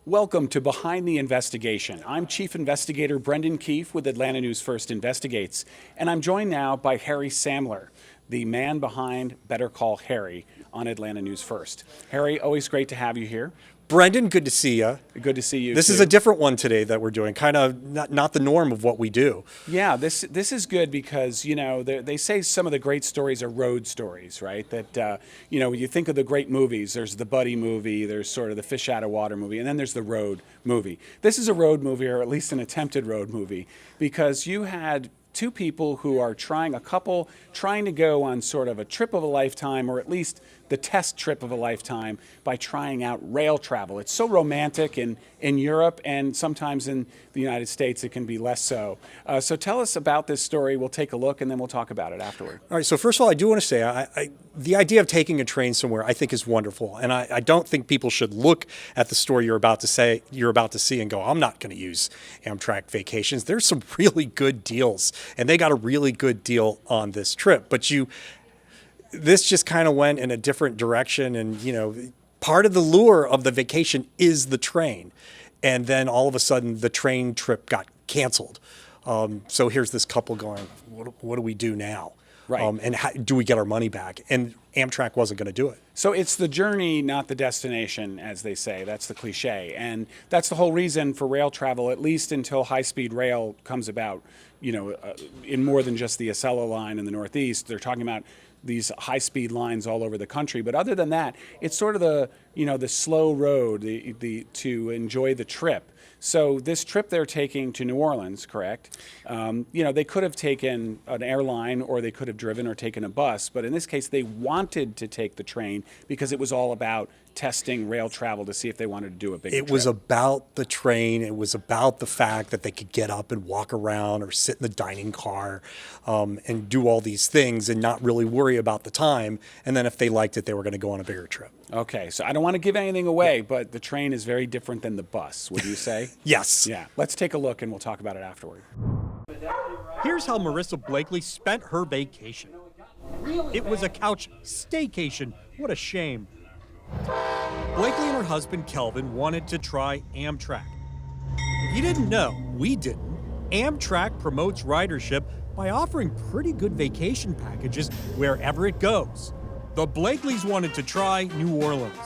Welcome to Behind the Investigation. I'm Chief Investigator Brendan Keefe with Atlanta News First Investigates, and I'm joined now by Harry Samler, the man behind Better Call Harry on Atlanta News First. Harry, always great to have you here. Brendan, good to see you. Good to see you. This is a different one today that we're doing, kind of not the norm of what we do. Yeah, this is good because, you know, they say some of the great stories are road stories, right? That, you know, when you think of the great movies, there's the buddy movie, there's sort of the fish out of water movie, and then there's the road movie. This is a road movie, or at least an attempted road movie, because you had two people who are a couple trying to go on sort of a trip of a lifetime, or at least the test trip of a lifetime, by trying out rail travel. It's so romantic in Europe, and sometimes in the United States it can be less so. So tell us about this story. We'll take a look and then we'll talk about it afterward. All right, so first of all, I do want to say the idea of taking a train somewhere I think is wonderful, and I don't think people should look at the story you're about to see and go, I'm not going to use Amtrak vacations. There's some really good deals, and they got a really good deal on this trip. But this just kind of went in a different direction, and you know, part of the lure of the vacation is the train, and then all of a sudden the train trip got canceled. So here's this couple going, what do we do now? Right. And how, do we get our money back? And Amtrak wasn't going to do it. So it's the journey, not the destination, as they say. That's the cliche. And that's the whole reason for rail travel, at least until high-speed rail comes about, you know, in more than just the Acela line in the Northeast. They're talking about these high-speed lines all over the country. But other than that, it's sort of the, you know, the slow road to enjoy the trip. So this trip they're taking to New Orleans, correct? You know, they could have taken an airline, or they could have driven or taken a bus. But in this case, they wanted to take the train because it was all about testing rail travel to see if they wanted to do a big trip. It was about the train. It was about the fact that they could get up and walk around or sit in the dining car and do all these things and not really worry about the time. And then if they liked it, they were going to go on a bigger trip. Okay, so I don't want to give anything away, but the train is very different than the bus, would you say? Yes. Yeah. Let's take a look and we'll talk about it afterward. Here's how Marissa Blakely spent her vacation. It was a couch staycation. What a shame. Blakely and her husband Kelvin wanted to try Amtrak. If you didn't know, we didn't. Amtrak promotes ridership by offering pretty good vacation packages wherever it goes. The Blakeleys wanted to try New Orleans.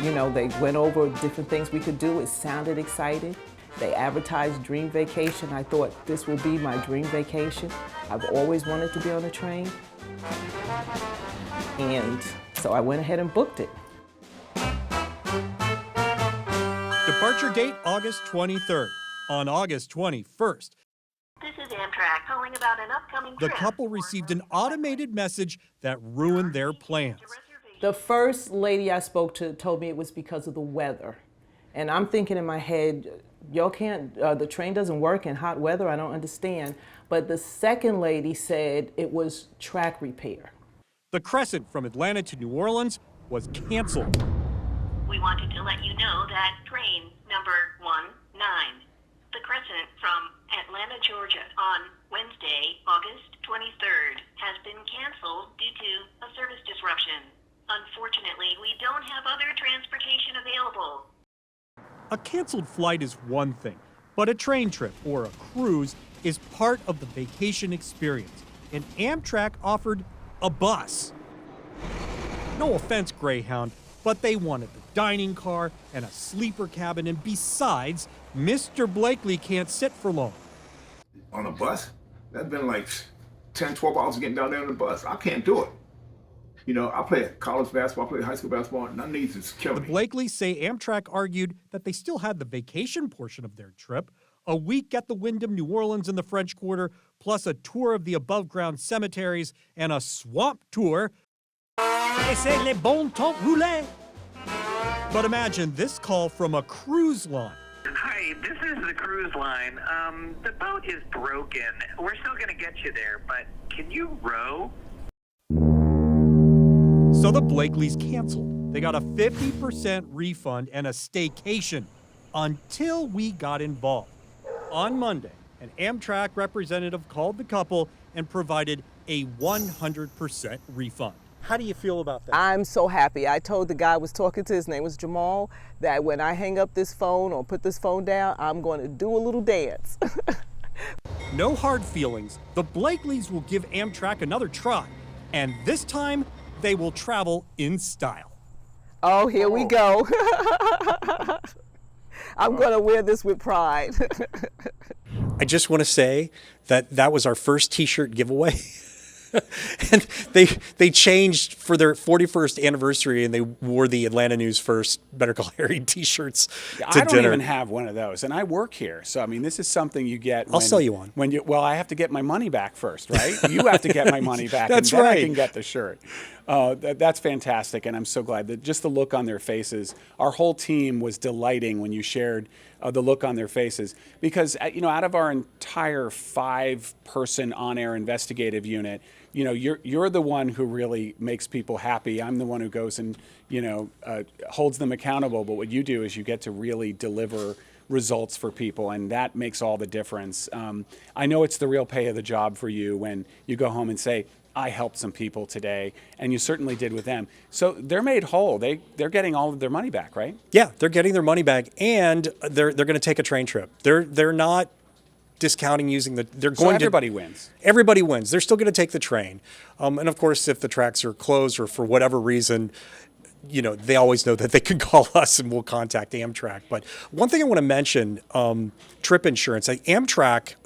You know, they went over different things we could do. It sounded exciting. They advertised Dream Vacation. I thought this would be my dream vacation. I've always wanted to be on a train. And so I went ahead and booked it. Departure date August 23rd. On August 21st, this is Amtrak calling about an upcoming the trip. couple received an automated message that ruined their plans. The first lady I spoke to told me it was because of the weather. And I'm thinking in my head, y'all can't, the train doesn't work in hot weather, I don't understand. But the second lady said it was track repair. The Crescent from Atlanta to New Orleans was canceled. We wanted to let you know that train number 19, the Crescent from Atlanta, Georgia, on Wednesday, August 23rd, has been canceled due to a service disruption. Unfortunately, we don't have other transportation available. A canceled flight is one thing, but a train trip or a cruise is part of the vacation experience, and Amtrak offered a bus. No offense, Greyhound, but they wanted the dining car and a sleeper cabin, and besides, Mr. Blakely can't sit for long. On a bus? That's been like 10, 12 hours getting down there on the bus. I can't do it. You know, I play college basketball, I play high school basketball, and none of these is killing me. The Blakeleys say Amtrak argued that they still had the vacation portion of their trip, a week at the Wyndham New Orleans in the French Quarter, plus a tour of the above-ground cemeteries and a swamp tour. Et c'est le bon temps roulé. But imagine this call from a cruise line. Hi, this is the cruise line. The boat is broken. We're still going to get you there, but can you row? So the Blakeleys canceled. They got a 50% refund and a staycation until we got involved. On Monday, an Amtrak representative called the couple and provided a 100% refund. How do you feel about that? I'm so happy. I told the guy I was talking to, his name was Jamal, that when I hang up this phone or put this phone down, I'm going to do a little dance. No hard feelings. The Blakeleys will give Amtrak another try, and this time they will travel in style. Oh, here we go. I'm going to wear this with pride. I just want to say that that was our first T-shirt giveaway. And they changed for their 41st anniversary, and they wore the Atlanta News First Better Call Harry T-shirts to I don't dinner. even have one of those, and I work here, so I mean, this is something you get. I'll sell you one. Well, I have to get my money back first, right? You have to get my money back, That's and then I right. can get the shirt. That's fantastic, and I'm so glad that just the look on their faces. Our whole team was delighting when you shared the look on their faces, because out of our entire 5-person on-air investigative unit, you're the one who really makes people happy. I'm the one who goes and holds them accountable. But what you do is you get to really deliver results for people, and that makes all the difference. I know it's the real pay of the job for you when you go home and say, I helped some people today, and you certainly did with them. So they're made whole. They're getting all of their money back, right? Yeah, they're getting their money back, and they're going to take a train trip. They're not discounting using the. They're So going everybody to, wins. Everybody wins. They're still going to take the train, and of course, if the tracks are closed or for whatever reason, they always know that they can call us and we'll contact Amtrak. But one thing I want to mention: trip insurance. Amtrak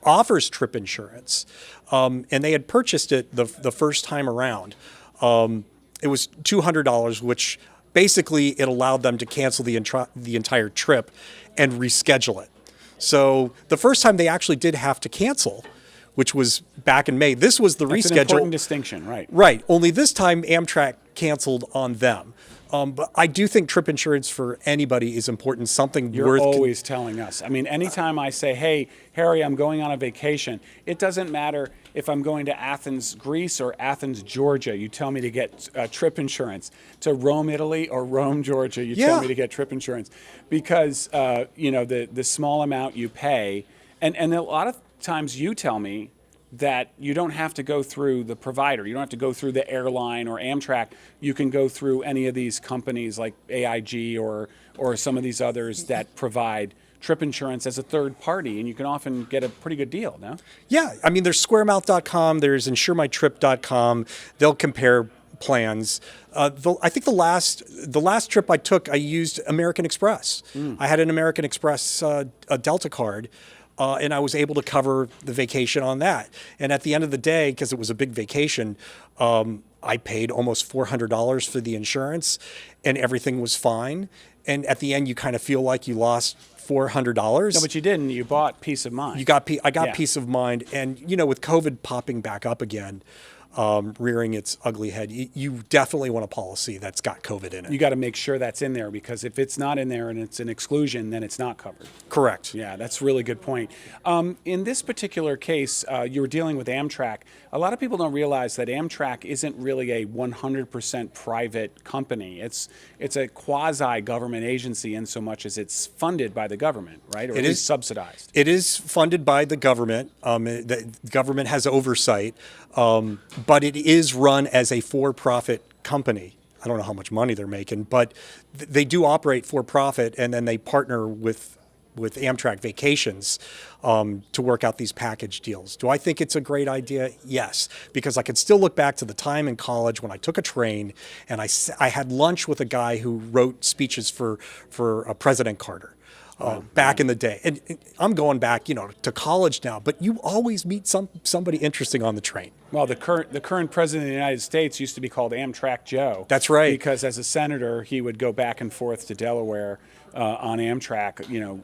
offers trip insurance, and they had purchased it the first time around. It was $200, which basically it allowed them to cancel the entire trip and reschedule it. So the first time they actually did have to cancel, which was back in May. This was the That's reschedule. an important distinction, right? Right. Only this time Amtrak canceled on them. But I do think trip insurance for anybody is important. Something You're worth. always telling us. I mean, anytime I say, hey, Harry, I'm going on a vacation, it doesn't matter if I'm going to Athens, Greece, or Athens, Georgia. You tell me to get trip insurance. To Rome, Italy, or Rome, Georgia, you tell me to get trip insurance. Because, the small amount you pay, and a lot of times you tell me that you don't have to go through the provider. You don't have to go through the airline or Amtrak. You can go through any of these companies like AIG or some of these others that provide trip insurance as a third party, and you can often get a pretty good deal, no? Yeah. I mean, there's squaremouth.com, there's insuremytrip.com. They'll compare plans. I think the last trip I took, I used American Express. I had an American Express a Delta card. And I was able to cover the vacation on that. And at the end of the day, because it was a big vacation, I paid almost $400 for the insurance, and everything was fine. And at the end, you kind of feel like you lost $400. No, but you didn't. You bought peace of mind. I got Yeah. peace of mind. And, with COVID popping back up again, rearing its ugly head, you definitely want a policy that's got COVID in it. You got to make sure that's in there, because if it's not in there and it's an exclusion, then it's not covered. Correct. Yeah, that's a really good point. In this particular case, you were dealing with Amtrak. A lot of people don't realize that Amtrak isn't really a 100% private company. It's a quasi-government agency in so much as it's funded by the government, right? Or at least subsidized. It is funded by the government. The government has oversight, but it is run as a for-profit company. I don't know how much money they're making, but they do operate for profit, and then they partner with Amtrak Vacations to work out these package deals. Do I think it's a great idea? Yes, because I can still look back to the time in college when I took a train and I had lunch with a guy who wrote speeches for President Carter. Back in the day. And I'm going back, to college now, but you always meet somebody interesting on the train. Well, the current president of the United States used to be called Amtrak Joe. That's right. Because as a senator, he would go back and forth to Delaware on Amtrak,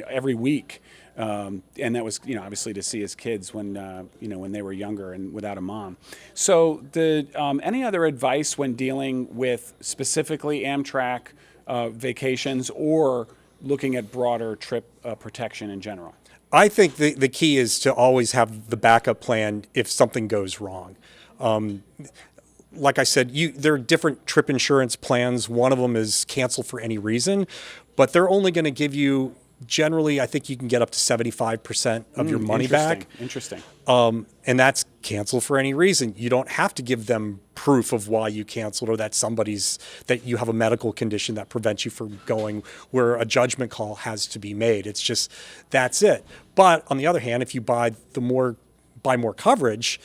every week. And that was, obviously to see his kids when they were younger and without a mom. So, any other advice when dealing with specifically Amtrak vacations or looking at broader trip protection in general? I think the key is to always have the backup plan if something goes wrong. Like I said, there are different trip insurance plans. One of them is cancel for any reason, but they're only going to give you generally, I think you can get up to 75% of your money back. Interesting. And that's cancel for any reason. You don't have to give them proof of why you canceled or that that you have a medical condition that prevents you from going where a judgment call has to be made. It's just, that's it. But on the other hand, if you buy more coverage,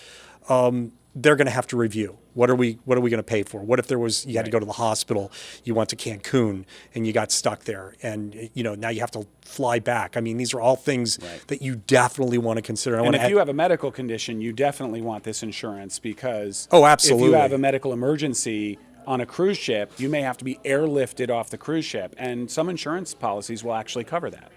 they're going to have to review. What are we going to pay for? What if you had to go to the hospital, you went to Cancun and you got stuck there and now you have to fly back. I mean, these are all things that you definitely want to consider. And if you have a medical condition, you definitely want this insurance because absolutely. If you have a medical emergency on a cruise ship, you may have to be airlifted off the cruise ship, and some insurance policies will actually cover that.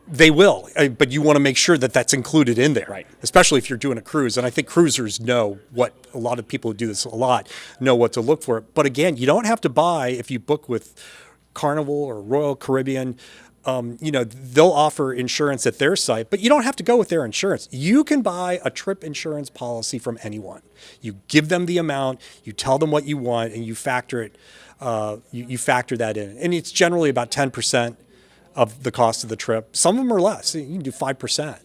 They will, but you want to make sure that that's included in there, right? Especially if you're doing a cruise. And I think cruisers know a lot of people who do this a lot know what to look for. But again, you don't have to buy, if you book with Carnival or Royal Caribbean, they'll offer insurance at their site, but you don't have to go with their insurance. You can buy a trip insurance policy from anyone. You give them the amount, you tell them what you want, and you factor it. You factor that in, and it's generally about 10% of the cost of the trip. Some of them are less. You can do 5%.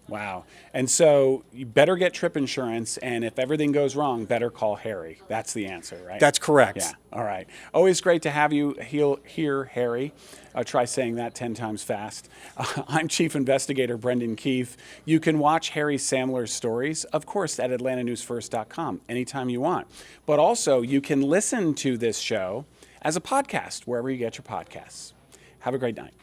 Wow. And so you better get trip insurance, and if everything goes wrong, better call Harry. That's the answer, right? That's correct. Yeah. All right. Always great to have you here, Harry. Try saying that 10 times fast. I'm Chief Investigator Brendan Keefe. You can watch Harry Samler's stories, of course, at atlantanewsfirst.com anytime you want. But also, you can listen to this show as a podcast, wherever you get your podcasts. Have a great night.